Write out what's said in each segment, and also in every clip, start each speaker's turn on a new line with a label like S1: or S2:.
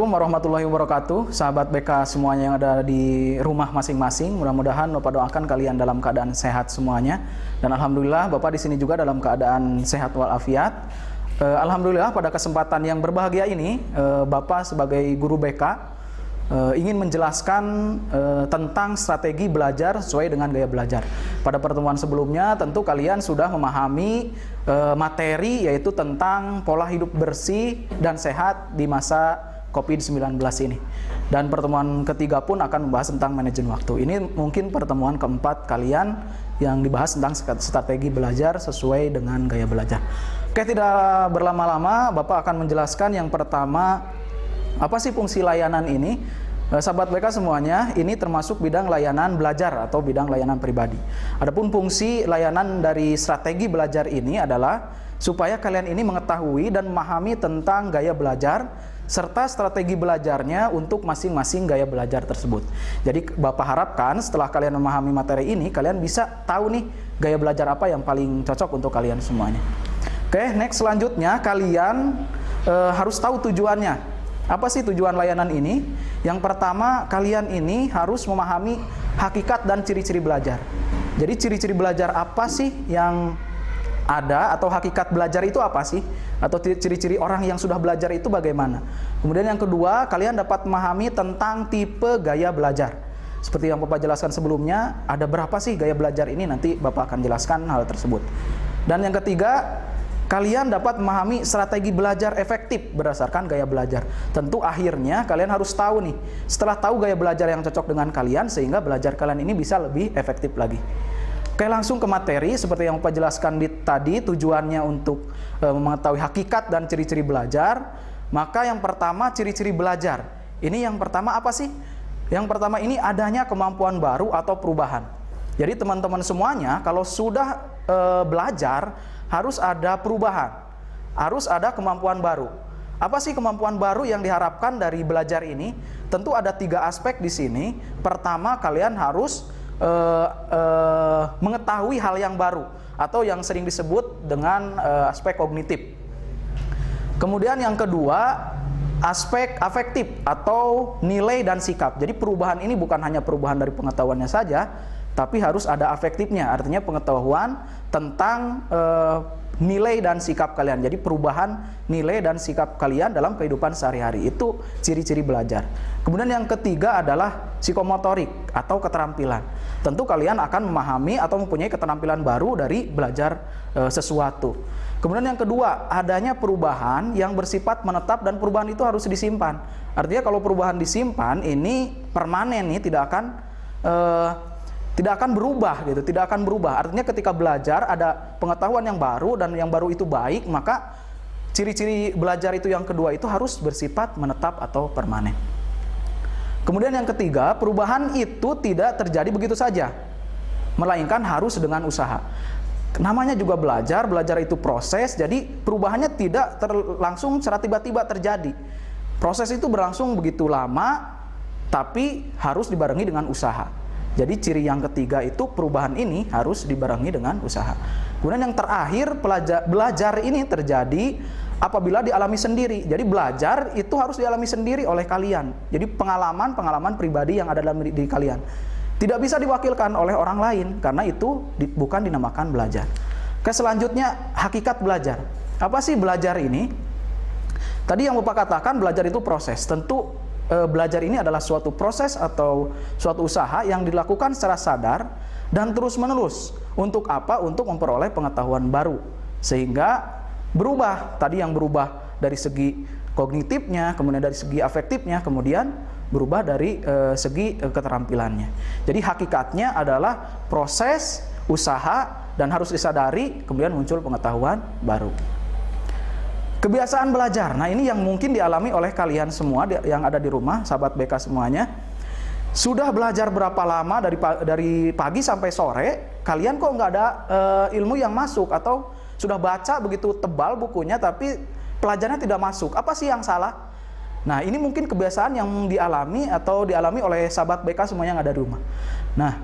S1: Assalamualaikum warahmatullahi wabarakatuh. Sahabat BK semuanya yang ada di rumah masing-masing. Mudah-mudahan Bapak doakan kalian dalam keadaan sehat semuanya. Dan alhamdulillah Bapak di sini juga dalam keadaan sehat walafiat. Alhamdulillah pada kesempatan yang berbahagia ini Bapak sebagai guru BK ingin menjelaskan tentang strategi belajar sesuai dengan gaya belajar. Pada pertemuan sebelumnya tentu kalian sudah memahami materi yaitu tentang pola hidup bersih dan sehat di masa COVID-19 ini. Dan pertemuan ketiga pun akan membahas tentang manajemen waktu. Ini mungkin pertemuan keempat kalian yang dibahas tentang strategi belajar sesuai dengan gaya belajar. Oke, tidak berlama-lama Bapak akan menjelaskan yang pertama, apa sih fungsi layanan ini? Sahabat BK semuanya, ini termasuk bidang layanan belajar atau bidang layanan pribadi. Adapun fungsi layanan dari strategi belajar ini adalah supaya kalian ini mengetahui dan memahami tentang gaya belajar serta strategi belajarnya untuk masing-masing gaya belajar tersebut. Jadi Bapak harapkan setelah kalian memahami materi ini, kalian bisa tahu nih gaya belajar apa yang paling cocok untuk kalian semuanya. Oke, next selanjutnya kalian harus tahu tujuannya. Apa sih tujuan layanan ini? Yang pertama, kalian ini harus memahami hakikat dan ciri-ciri belajar. Jadi ciri-ciri belajar apa sih yang ada, atau hakikat belajar itu apa sih? Atau ciri-ciri orang yang sudah belajar itu bagaimana? Kemudian yang kedua, kalian dapat memahami tentang tipe gaya belajar. Seperti yang Bapak jelaskan sebelumnya, ada berapa sih gaya belajar ini? Nanti Bapak akan jelaskan hal tersebut. Dan yang ketiga, kalian dapat memahami strategi belajar efektif berdasarkan gaya belajar. Tentu akhirnya kalian harus tahu nih, setelah tahu gaya belajar yang cocok dengan kalian, sehingga belajar kalian ini bisa lebih efektif lagi. Oke, langsung ke materi. Seperti yang Bapak jelaskan tadi, tujuannya untuk mengetahui hakikat dan ciri-ciri belajar. Maka yang pertama, ciri-ciri belajar. Ini yang pertama apa sih? Yang pertama ini adanya kemampuan baru atau perubahan. Jadi teman-teman semuanya, kalau sudah belajar, harus ada perubahan, harus ada kemampuan baru. Apa sih kemampuan baru yang diharapkan dari belajar ini? Tentu ada 3 aspek di sini. Pertama, kalian harus mengetahui hal yang baru atau yang sering disebut dengan aspek kognitif. Kemudian yang kedua, aspek afektif atau nilai dan sikap. Jadi perubahan ini bukan hanya perubahan dari pengetahuannya saja, tapi harus ada afektifnya, artinya pengetahuan tentang nilai dan sikap kalian. Jadi perubahan nilai dan sikap kalian dalam kehidupan sehari-hari, itu ciri-ciri belajar. Kemudian yang ketiga adalah psikomotorik atau keterampilan. Tentu kalian akan memahami atau mempunyai keterampilan baru dari belajar sesuatu. Kemudian yang kedua, adanya perubahan yang bersifat menetap dan perubahan itu harus disimpan. Artinya kalau perubahan disimpan, ini permanen nih, tidak akan berubah gitu, tidak akan berubah. Artinya ketika belajar ada pengetahuan yang baru dan yang baru itu baik, maka ciri-ciri belajar itu yang kedua itu harus bersifat menetap atau permanen. Kemudian yang ketiga, perubahan itu tidak terjadi begitu saja, melainkan harus dengan usaha. Namanya juga belajar, belajar itu proses, jadi perubahannya tidak langsung secara tiba-tiba terjadi. Proses itu berlangsung begitu lama, tapi harus dibarengi dengan usaha. Jadi ciri yang ketiga itu perubahan ini harus dibarengi dengan usaha. Kemudian yang terakhir, belajar ini terjadi apabila dialami sendiri. Jadi belajar itu harus dialami sendiri oleh kalian. Jadi pengalaman pribadi yang ada dalam diri kalian. Tidak bisa diwakilkan oleh orang lain, karena itu bukan dinamakan belajar. Oke, selanjutnya hakikat belajar. Apa sih belajar ini? Tadi yang Bapak katakan belajar itu proses. Tentu belajar ini adalah suatu proses atau suatu usaha yang dilakukan secara sadar dan terus-menerus. Untuk apa? Untuk memperoleh pengetahuan baru. Sehingga berubah. Tadi yang berubah dari segi kognitifnya, kemudian dari segi afektifnya, kemudian berubah dari segi keterampilannya. Jadi hakikatnya adalah proses, usaha, dan harus disadari, kemudian muncul pengetahuan baru. Kebiasaan belajar, nah ini yang mungkin dialami oleh kalian semua yang ada di rumah, sahabat BK semuanya. Sudah belajar berapa lama dari pagi sampai sore, kalian kok nggak ada ilmu yang masuk, atau sudah baca begitu tebal bukunya tapi pelajarannya tidak masuk. Apa sih yang salah? Nah ini mungkin kebiasaan yang dialami oleh sahabat BK semua yang ada di rumah. Nah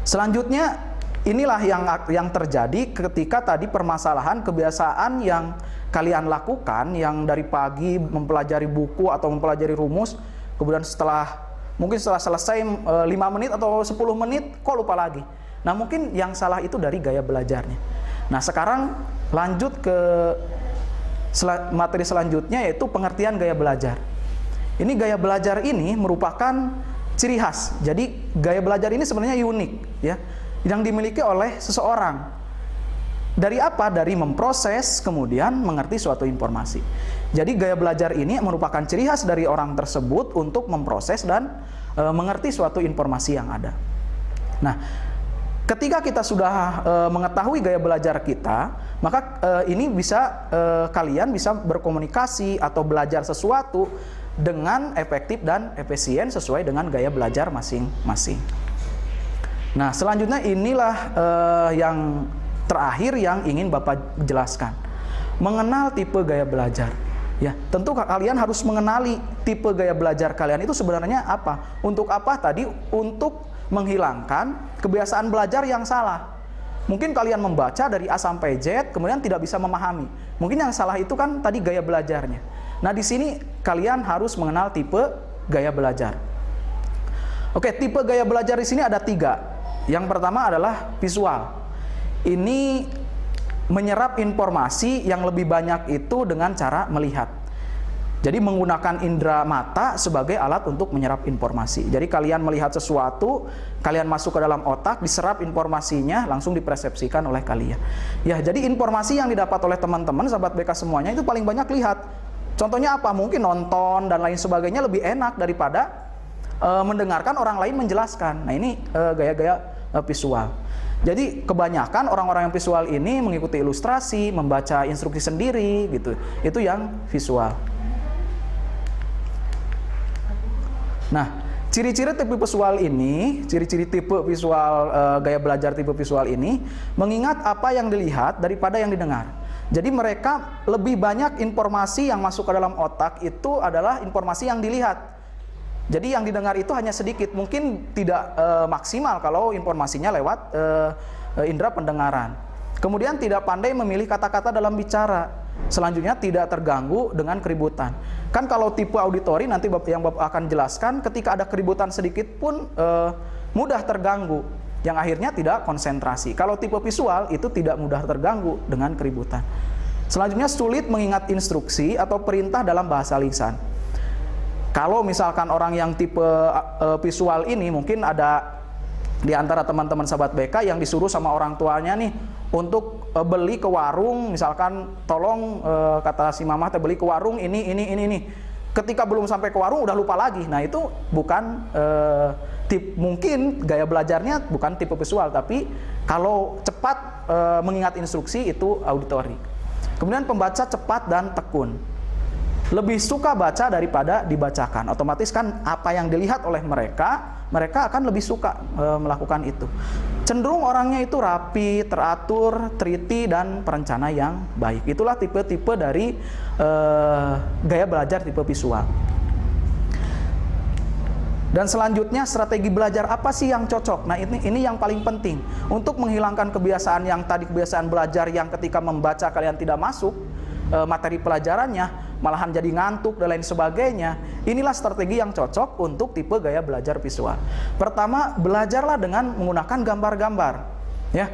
S1: selanjutnya inilah yang terjadi ketika tadi permasalahan kebiasaan yang kalian lakukan, yang dari pagi mempelajari buku atau mempelajari rumus, kemudian mungkin setelah selesai 5 menit atau 10 menit kok lupa lagi. Nah, mungkin yang salah itu dari gaya belajarnya. Nah, sekarang lanjut ke materi selanjutnya, yaitu pengertian gaya belajar. Ini gaya belajar ini merupakan ciri khas. Jadi gaya belajar ini sebenarnya unik, ya, yang dimiliki oleh seseorang. Dari apa? Dari memproses kemudian mengerti suatu informasi. Jadi gaya belajar ini merupakan ciri khas dari orang tersebut untuk memproses dan mengerti suatu informasi yang ada. Nah, ketika kita sudah mengetahui gaya belajar kita, maka ini bisa kalian bisa berkomunikasi atau belajar sesuatu dengan efektif dan efisien sesuai dengan gaya belajar masing-masing. Nah, selanjutnya inilah yang terakhir yang ingin Bapak jelaskan. Mengenal tipe gaya belajar. Ya, tentu kalian harus mengenali tipe gaya belajar kalian itu sebenarnya apa. Untuk apa tadi? Untuk menghilangkan kebiasaan belajar yang salah. Mungkin kalian membaca dari A sampai Z, kemudian tidak bisa memahami. Mungkin yang salah itu kan tadi gaya belajarnya. Nah, di sini kalian harus mengenal tipe gaya belajar. Oke, tipe gaya belajar di sini ada 3. Yang pertama adalah visual. Ini menyerap informasi yang lebih banyak itu dengan cara melihat. Jadi menggunakan indera mata sebagai alat untuk menyerap informasi. Jadi kalian melihat sesuatu, kalian masuk ke dalam otak, diserap informasinya, langsung dipersepsikan oleh kalian. Ya, jadi informasi yang didapat oleh teman-teman, sahabat BK semuanya itu paling banyak lihat. Contohnya apa? Mungkin nonton dan lain sebagainya lebih enak daripada mendengarkan orang lain menjelaskan. Nah, ini gaya-gaya visual. Jadi kebanyakan orang-orang yang visual ini mengikuti ilustrasi, membaca instruksi sendiri gitu. Itu yang visual. Nah, ciri-ciri tipe visual ini, ciri-ciri tipe visual gaya belajar tipe visual ini mengingat apa yang dilihat daripada yang didengar. Jadi mereka lebih banyak informasi yang masuk ke dalam otak itu adalah informasi yang dilihat. Jadi yang didengar itu hanya sedikit, mungkin tidak maksimal kalau informasinya lewat indera pendengaran. Kemudian tidak pandai memilih kata-kata dalam bicara. Selanjutnya tidak terganggu dengan keributan. Kan kalau tipe auditori nanti yang Bapak akan jelaskan, ketika ada keributan sedikit pun mudah terganggu, yang akhirnya tidak konsentrasi. Kalau tipe visual itu tidak mudah terganggu dengan keributan. Selanjutnya sulit mengingat instruksi atau perintah dalam bahasa lisan. Kalau misalkan orang yang tipe visual ini, mungkin ada di antara teman-teman sahabat BK yang disuruh sama orang tuanya nih untuk beli ke warung, misalkan tolong kata si mama beli ke warung ini. Ketika belum sampai ke warung udah lupa lagi. Nah, itu bukan mungkin gaya belajarnya bukan tipe visual, tapi kalau cepat mengingat instruksi itu auditori. Kemudian pembaca cepat dan tekun. Lebih suka baca daripada dibacakan. Otomatis kan apa yang dilihat oleh mereka akan lebih suka melakukan itu. Cenderung orangnya itu rapi, teratur, teliti, dan perencana yang baik. Itulah tipe-tipe dari gaya belajar tipe visual. Dan selanjutnya strategi belajar apa sih yang cocok? Nah, ini yang paling penting. Untuk menghilangkan kebiasaan yang tadi, kebiasaan belajar yang ketika membaca kalian tidak masuk materi pelajarannya, malahan jadi ngantuk dan lain sebagainya. Inilah strategi yang cocok untuk tipe gaya belajar visual. Pertama, belajarlah dengan menggunakan gambar-gambar. Ya,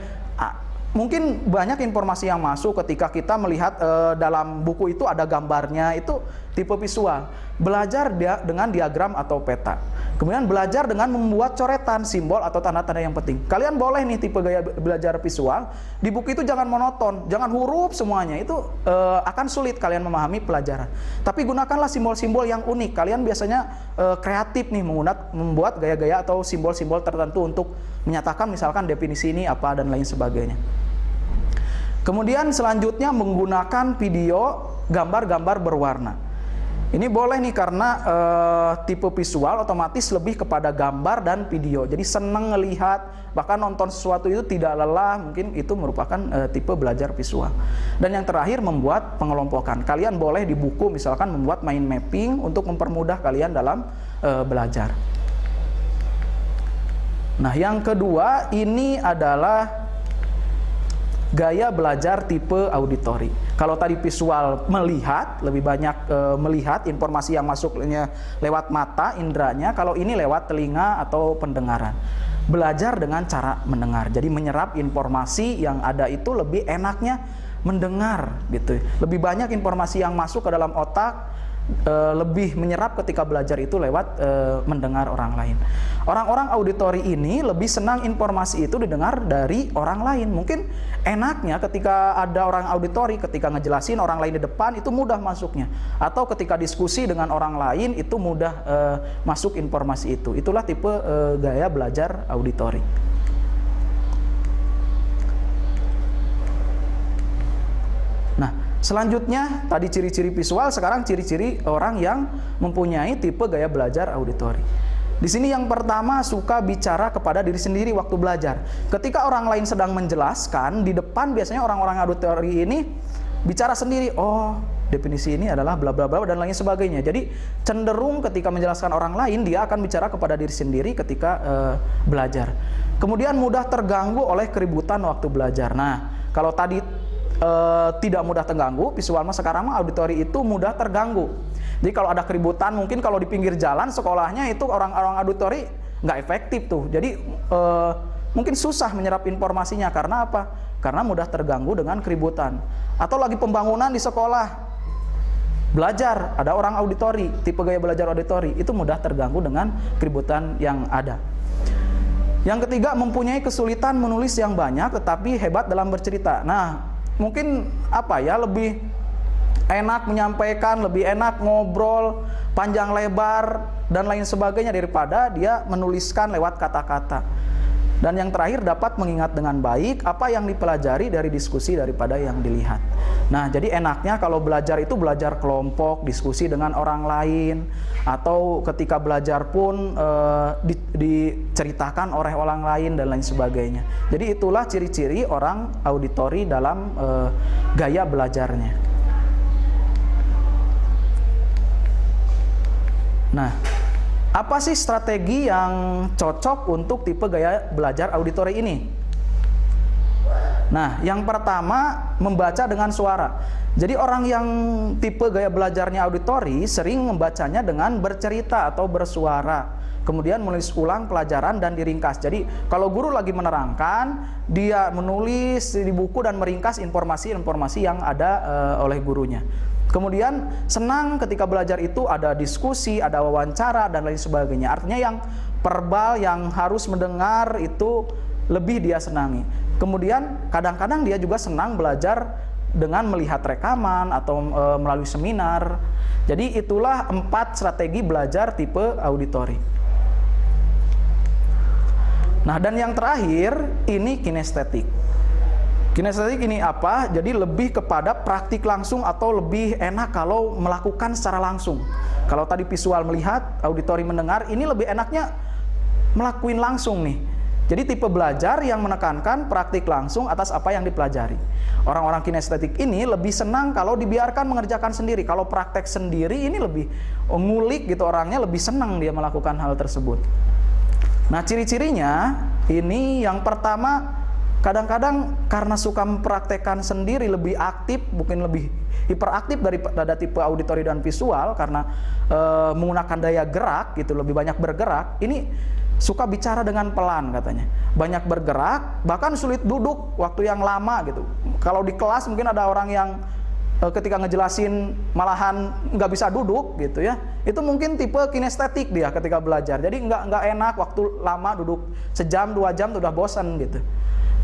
S1: mungkin banyak informasi yang masuk ketika kita melihat dalam buku itu ada gambarnya, itu tipe visual. Belajar dengan diagram atau peta. Kemudian belajar dengan membuat coretan, simbol atau tanda-tanda yang penting. Kalian boleh nih tipe gaya belajar visual, di buku itu jangan monoton, jangan huruf semuanya, itu akan sulit kalian memahami pelajaran. Tapi gunakanlah simbol-simbol yang unik. Kalian biasanya kreatif nih membuat gaya-gaya atau simbol-simbol tertentu untuk menyatakan misalkan definisi ini apa dan lain sebagainya. Kemudian selanjutnya menggunakan video, gambar-gambar berwarna. Ini boleh nih karena tipe visual otomatis lebih kepada gambar dan video. Jadi senang ngelihat, bahkan nonton sesuatu itu tidak lelah, mungkin itu merupakan tipe belajar visual. Dan yang terakhir membuat pengelompokan. Kalian boleh di buku misalkan membuat mind mapping untuk mempermudah kalian dalam belajar. Nah, yang kedua ini adalah gaya belajar tipe auditori. Kalau tadi visual melihat, lebih banyak melihat informasi yang masuknya lewat mata, inderanya. Kalau ini lewat telinga atau pendengaran. Belajar dengan cara mendengar. Jadi menyerap informasi yang ada itu lebih enaknya mendengar gitu. Lebih banyak informasi yang masuk ke dalam otak, lebih menyerap ketika belajar itu lewat mendengar orang lain. Orang-orang auditori ini lebih senang informasi itu didengar dari orang lain. Mungkin enaknya ketika ada orang auditori, ketika ngejelasin orang lain di depan itu mudah masuknya. Atau ketika diskusi dengan orang lain itu mudah masuk informasi itu. Itulah tipe gaya belajar auditori. Nah, selanjutnya tadi ciri-ciri visual, sekarang ciri-ciri orang yang mempunyai tipe gaya belajar auditori. Di sini yang pertama, suka bicara kepada diri sendiri waktu belajar. Ketika orang lain sedang menjelaskan, di depan biasanya orang-orang auditori ini bicara sendiri. Oh, definisi ini adalah bla bla bla dan lain sebagainya. Jadi cenderung ketika menjelaskan orang lain, dia akan bicara kepada diri sendiri ketika belajar. Kemudian mudah terganggu oleh keributan waktu belajar. Nah, kalau tadi tidak mudah terganggu, visual mah sekarang mah auditori itu mudah terganggu. Jadi kalau ada keributan, mungkin kalau di pinggir jalan sekolahnya itu orang-orang auditori nggak efektif tuh. Jadi mungkin susah menyerap informasinya. Karena apa? Karena mudah terganggu dengan keributan. Atau lagi pembangunan di sekolah, belajar, ada orang auditori, tipe gaya belajar auditori, itu mudah terganggu dengan keributan yang ada. Yang ketiga, mempunyai kesulitan menulis yang banyak tetapi hebat dalam bercerita. Nah, mungkin apa ya, lebih enak menyampaikan, lebih enak ngobrol panjang lebar dan lain sebagainya daripada dia menuliskan lewat kata-kata. Dan yang terakhir, dapat mengingat dengan baik apa yang dipelajari dari diskusi daripada yang dilihat. Nah, jadi enaknya kalau belajar itu belajar kelompok, diskusi dengan orang lain, atau ketika belajar pun diceritakan oleh orang lain dan lain sebagainya. Jadi itulah ciri-ciri orang auditori dalam gaya belajarnya. Nah, apa sih strategi yang cocok untuk tipe gaya belajar auditori ini? Nah, yang pertama, membaca dengan suara. Jadi orang yang tipe gaya belajarnya auditori sering membacanya dengan bercerita atau bersuara. Kemudian menulis ulang pelajaran dan diringkas. Jadi kalau guru lagi menerangkan, dia menulis di buku dan meringkas informasi-informasi yang ada oleh gurunya. Kemudian senang ketika belajar itu ada diskusi, ada wawancara dan lain sebagainya. Artinya yang verbal, yang harus mendengar itu lebih dia senangi. Kemudian kadang-kadang dia juga senang belajar dengan melihat rekaman atau melalui seminar. Jadi itulah 4 strategi belajar tipe auditori. Nah, dan yang terakhir ini kinestetik. Kinestetik ini apa? Jadi lebih kepada praktik langsung atau lebih enak kalau melakukan secara langsung. Kalau tadi visual melihat, auditori mendengar, ini lebih enaknya melakuin langsung nih. Jadi tipe belajar yang menekankan praktik langsung atas apa yang dipelajari. Orang-orang kinestetik ini lebih senang kalau dibiarkan mengerjakan sendiri. Kalau praktek sendiri ini lebih ngulik gitu, orangnya lebih senang dia melakukan hal tersebut. Nah, ciri-cirinya ini yang pertama, kadang-kadang karena suka mempraktekkan sendiri lebih aktif, mungkin lebih hiperaktif daripada tipe auditori dan visual karena menggunakan daya gerak gitu, lebih banyak bergerak. Ini suka bicara dengan pelan katanya, banyak bergerak, bahkan sulit duduk waktu yang lama gitu. Kalau di kelas mungkin ada orang yang ketika ngejelasin malahan nggak bisa duduk gitu ya, itu mungkin tipe kinestetik dia ketika belajar. Jadi nggak enak waktu lama duduk sejam 2 jam udah bosan gitu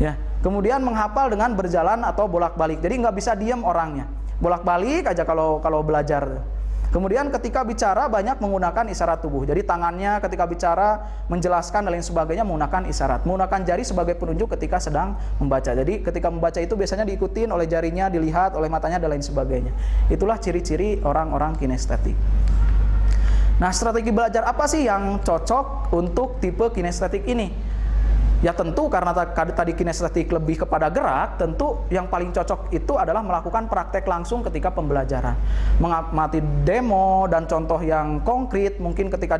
S1: ya. Kemudian menghafal dengan berjalan atau bolak-balik, jadi nggak bisa diem orangnya, bolak-balik aja kalau belajar. Kemudian ketika bicara banyak menggunakan isyarat tubuh. Jadi tangannya ketika bicara, menjelaskan dan lain sebagainya menggunakan isyarat. Menggunakan jari sebagai penunjuk ketika sedang membaca. Jadi ketika membaca itu biasanya diikutin oleh jarinya, dilihat oleh matanya dan lain sebagainya. Itulah ciri-ciri orang-orang kinestetik. Nah, strategi belajar apa sih yang cocok untuk tipe kinestetik ini? Ya tentu karena tadi kinestetik lebih kepada gerak, tentu yang paling cocok itu adalah melakukan praktek langsung ketika pembelajaran. Mengamati demo dan contoh yang konkret, mungkin ketika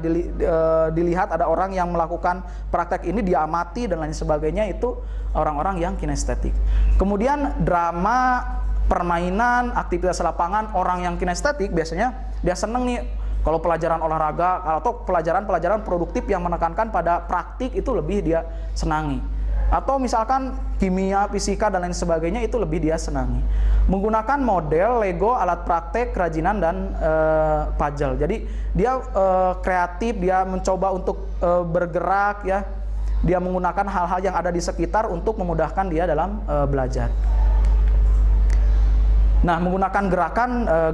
S1: dilihat ada orang yang melakukan praktek ini, diamati dan lain sebagainya, itu orang-orang yang kinestetik. Kemudian drama, permainan, aktivitas lapangan, orang yang kinestetik biasanya dia seneng nih kalau pelajaran olahraga atau pelajaran-pelajaran produktif yang menekankan pada praktik itu lebih dia senangi. Atau misalkan kimia, fisika dan lain sebagainya itu lebih dia senangi. Menggunakan model, Lego, alat praktek, kerajinan dan puzzle. Jadi dia kreatif, dia mencoba untuk bergerak ya. Dia menggunakan hal-hal yang ada di sekitar untuk memudahkan dia dalam belajar. Nah, menggunakan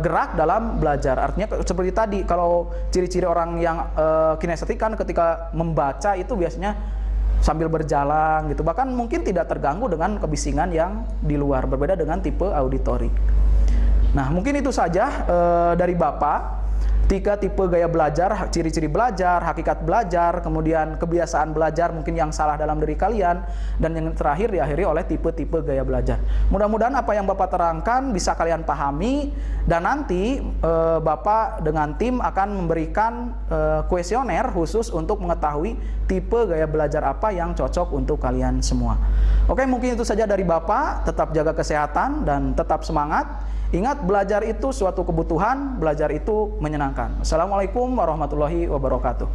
S1: gerak dalam belajar. Artinya seperti tadi, kalau ciri-ciri orang yang kinestetik kan ketika membaca itu biasanya sambil berjalan gitu. Bahkan mungkin tidak terganggu dengan kebisingan yang di luar, berbeda dengan tipe auditorik. Nah, mungkin itu saja dari Bapak. 3 tipe gaya belajar, ciri-ciri belajar, hakikat belajar, kemudian kebiasaan belajar mungkin yang salah dalam diri kalian, dan yang terakhir diakhiri oleh tipe-tipe gaya belajar. Mudah-mudahan apa yang Bapak terangkan bisa kalian pahami, dan nanti Bapak dengan tim akan memberikan kuesioner khusus untuk mengetahui tipe gaya belajar apa yang cocok untuk kalian semua. Oke, mungkin itu saja dari Bapak. Tetap jaga kesehatan dan tetap semangat. Ingat, belajar itu suatu kebutuhan, belajar itu menyenangkan. Assalamualaikum warahmatullahi wabarakatuh.